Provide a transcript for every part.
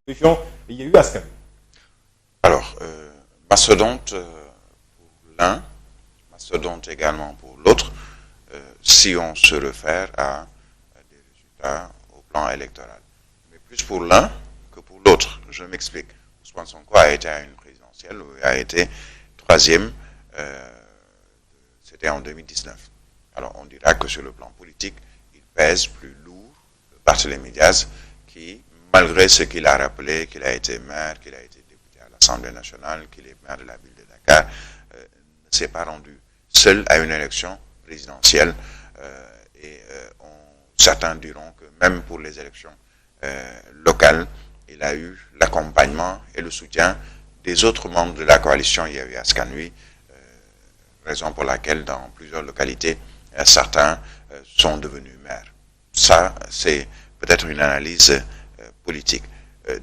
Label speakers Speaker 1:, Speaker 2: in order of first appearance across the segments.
Speaker 1: région, il y a eu Askan.
Speaker 2: Alors, mastodonte pour l'un, mastodonte également pour l'autre, si on se réfère à des résultats au plan électoral. Mais plus pour l'un que pour l'autre. Je m'explique. Ousmane Sonko a été à une présidentielle où il a été troisième, c'était en 2019. Alors on dira que sur le plan politique, il pèse plus lourd Barthélémy Diaz qui, malgré ce qu'il a rappelé, qu'il a été maire, qu'il a été député à l'Assemblée nationale, qu'il est maire de la ville de Dakar, ne s'est pas rendu seul à une élection présidentielle. Certains diront que même pour les élections locales, il a eu l'accompagnement et le soutien des autres membres de la coalition Yewwi Askan Wi, raison pour laquelle dans plusieurs localités, certains sont devenus maires. Ça, c'est peut-être une analyse politique.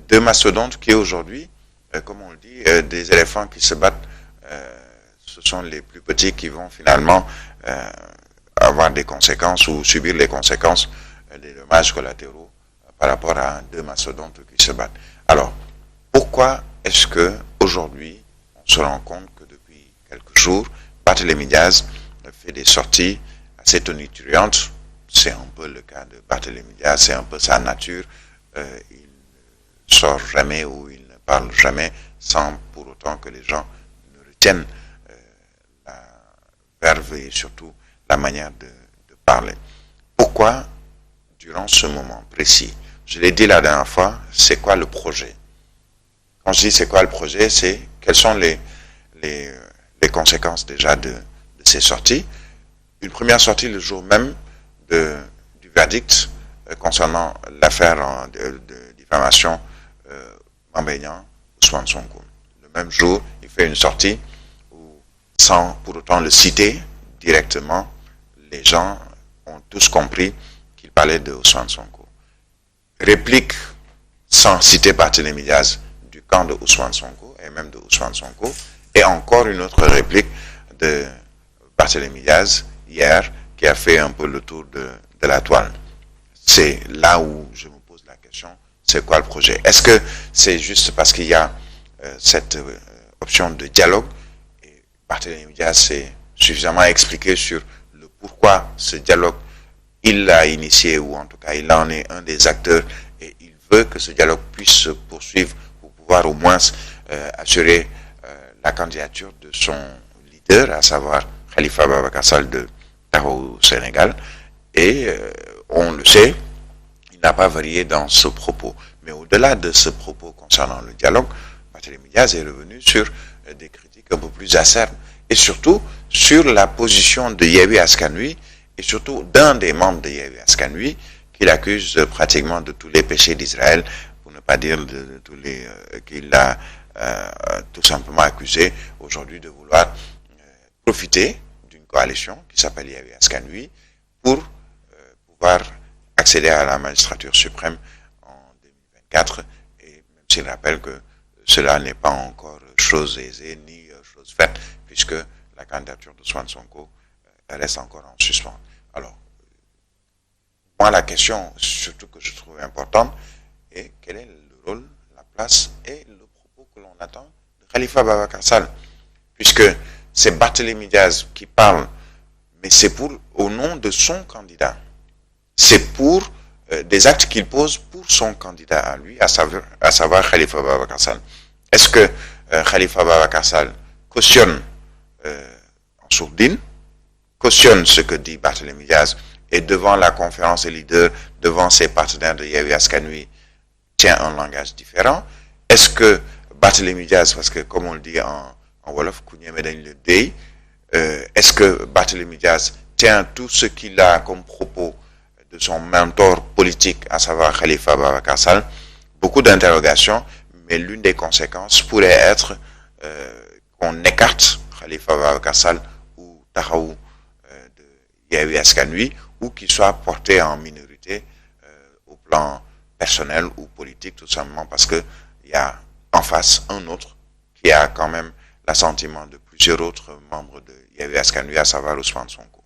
Speaker 2: Deux mastodontes qui aujourd'hui, comme on le dit, des éléphants qui se battent, ce sont les plus petits qui vont finalement avoir des conséquences ou subir les conséquences des dommages collatéraux par rapport à deux mastodontes qui se battent. Alors, pourquoi est-ce que aujourd'hui on se rend compte que depuis quelques jours, Barthélémy Diaz fait des sorties assez tonitruantes? C'est un peu le cas de Barthélémy Diaz, c'est un peu sa nature. Il ne sort jamais ou il ne parle jamais sans pour autant que les gens ne retiennent la verve et surtout la manière de parler. Pourquoi, durant ce moment précis, je l'ai dit la dernière fois, c'est quoi le projet? Quand je dis c'est quoi le projet, c'est quelles sont les conséquences déjà de ces sorties. Une première sortie le jour même du verdict concernant l'affaire de diffamation Mame Mbaye Niang, Ousmane Sonko. Le même jour, il fait une sortie où, sans pour autant le citer directement, les gens ont tous compris qu'il parlait de Ousmane Sonko. Réplique sans citer Barthélémy Diaz du camp de Ousmane Sonko et même de Ousmane Sonko, et encore une autre réplique de Barthélémy Diaz hier qui a fait un peu le tour de la toile. C'est là où je me pose la question, c'est quoi le projet? Est-ce que c'est juste parce qu'il y a cette option de dialogue et Barthélémy Diaz s'est suffisamment expliqué sur le pourquoi ce dialogue il l'a initié, ou en tout cas il en est un des acteurs, et il veut que ce dialogue puisse se poursuivre pour pouvoir au moins assurer la candidature de son leader, à savoir Khalifa Ababacar Sall de Taxawu Sénégal. Et on le sait, il n'a pas varié dans ce propos. Mais au-delà de ce propos concernant le dialogue, Barthélémy Diaz est revenu sur des critiques un peu plus acerbes, et surtout sur la position de Yewwi Askan Wi, et surtout d'un des membres de Yewwi Askan Wi, qu'il accuse pratiquement de tous les péchés d'Israël, pour ne pas dire de tous les qu'il a tout simplement accusé aujourd'hui de vouloir profiter d'une coalition qui s'appelle Yewwi Askan Wi pour pouvoir accéder à la magistrature suprême en 2024, et même s'il rappelle que cela n'est pas encore chose aisée ni chose faite, puisque la candidature de Ousmane Sonko reste encore en suspens. Alors, moi, la question, surtout que je trouve importante, est quel est le rôle, la place et le propos que l'on attend de Khalifa Ababacar Sall, puisque c'est Barthélémy Diaz qui parle, mais c'est au nom de son candidat. C'est pour des actes qu'il pose pour son candidat à lui, à savoir Khalifa Ababacar Sall. Est-ce que Khalifa Ababacar Sall cautionne en sourdine, cautionne ce que dit Barthélémy Diaz, et devant la conférence des leaders, devant ses partenaires de Yewwi Askan Wi, tient un langage différent? Est-ce que Barthélémy Diaz, parce que comme on le dit en Wolof, est-ce que Barthélémy Diaz tient tout ce qu'il a comme propos de son mentor politique, à savoir Khalifa Ababacar Sall? Beaucoup d'interrogations, mais l'une des conséquences pourrait être qu'on écarte Khalifa Ababacar Sall ou Taxawu de Yewwi Askan Wi, ou qu'il soit porté en minorité au plan personnel ou politique, tout simplement parce qu'il y a en face un autre qui a quand même l'assentiment de plusieurs autres membres de Yewwi Askan Wi, à savoir Ousmane Sonko.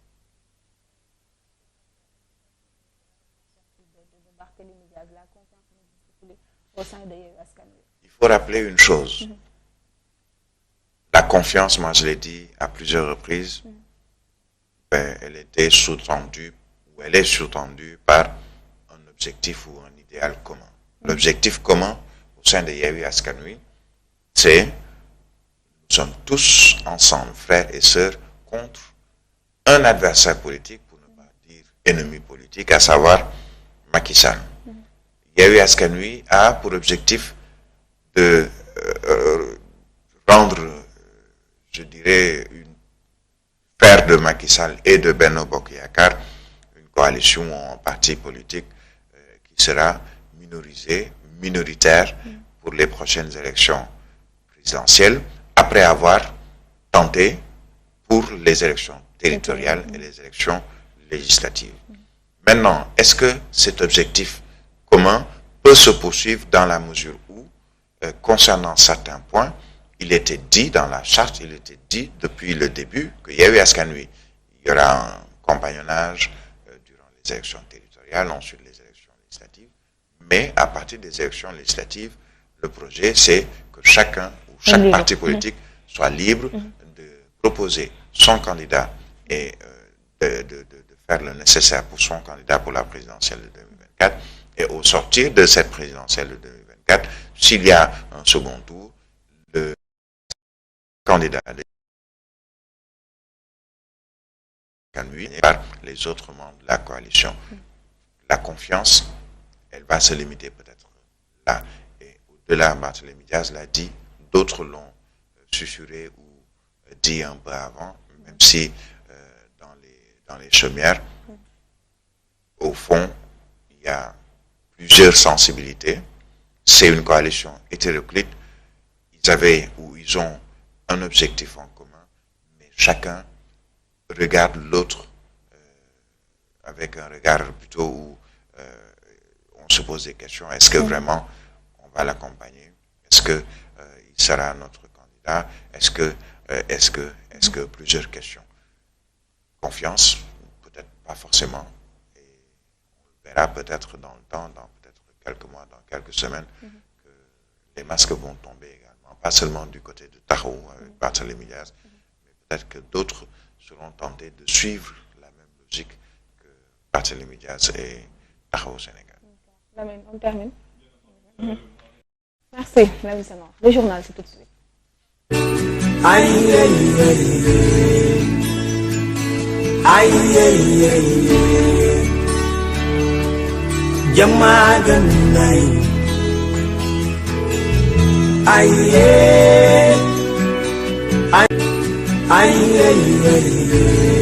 Speaker 1: au sein de Yewwi Askan Wi.
Speaker 2: Il faut rappeler une chose. La confiance, moi je l'ai dit à plusieurs reprises, elle était sous-tendue, ou elle est sous-tendue par un objectif ou un idéal commun. L'objectif commun au sein de Yewwi Askan Wi, c'est nous sommes tous ensemble, frères et sœurs, contre un adversaire politique, pour ne pas dire ennemi politique, à savoir Macky Sall. Yewwi Askan Wi a pour objectif de rendre, je dirais, faire de Macky Sall et de Benno Bokk Yakaar une coalition ou un parti politique qui sera minoritaire pour les prochaines élections présidentielles, après avoir tenté pour les élections territoriales et les élections législatives. Maintenant, est-ce que cet objectif commun peut se poursuivre dans la mesure où, concernant certains points, il était dit dans la charte, il était dit depuis le début que Yewwi Askan Wi, il y aura un compagnonnage durant les élections territoriales, ensuite les élections législatives, mais à partir des élections législatives, le projet c'est que chacun ou chaque parti politique soit libre de proposer son candidat et de faire le nécessaire pour son candidat pour la présidentielle de 2024. Et au sortir de cette présidentielle de 2024, s'il y a un second tour, le candidat par les autres membres de la coalition. La confiance, elle va se limiter peut-être là. Et au-delà, Barthélémy Diaz l'a dit, d'autres l'ont susurré ou dit un peu avant, même si dans les chaumières, au fond, il y a plusieurs sensibilités. C'est une coalition hétéroclite. Ils ont un objectif en commun, mais chacun regarde l'autre avec un regard plutôt où on se pose des questions. Est-ce que vraiment on va l'accompagner? Est-ce que il sera notre candidat? Est-ce que plusieurs questions? Confiance, peut-être pas forcément. Et on le verra peut-être dans le temps, dans peut-être quelques mois, dans quelques semaines, que les masques vont tomber également. Pas seulement du côté de Taxawu avec Barthélémy Diaz, mais peut-être que d'autres seront tentés de suivre la même logique que Barthélémy Diaz et Taxawu Sénégal.
Speaker 1: Lamine, on termine. Merci, Lamine Senghor. Le journal, c'est tout de suite.
Speaker 3: Aïe, aïe, aïe, aïe, aïe, aïe, Jamaganai. Aïe, aïe, aïe, aïe, aïe.